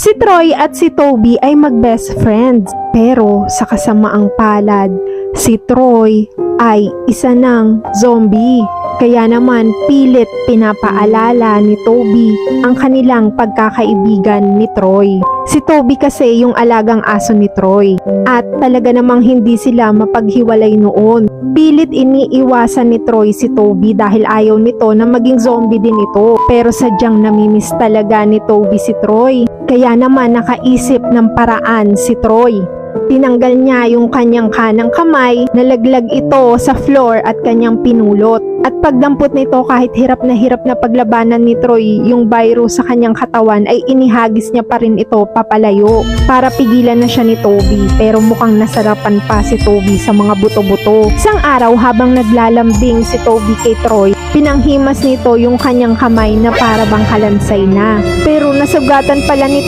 Si Troy at si Toby ay mag-best friends, pero sa kasamaang palad, si Troy ay isa ng zombie. Kaya naman pilit pinapaalala ni Toby ang kanilang pagkakaibigan ni Troy. Si Toby kasi yung alagang aso ni Troy at talaga namang hindi sila mapaghiwalay noon. Pilit iniiwasan ni Troy si Toby dahil ayaw nito na maging zombie din ito. Pero sadyang namimiss talaga ni Toby si Troy. Kaya naman nakaisip ng paraan si Troy. Tinanggal niya yung kanyang kanang kamay, nalaglag ito sa floor at kanyang pinulot. At pagdampot nito kahit hirap na paglabanan ni Troy yung virus sa kanyang katawan ay inihagis niya pa rin ito papalayo para pigilan na siya ni Toby. Pero mukhang nasarapan pa si Toby sa mga buto-buto. Isang araw habang naglalambing si Toby kay Troy, pinanghimas nito yung kanyang kamay na para bang kalansay na. Pero nasugatan pala ni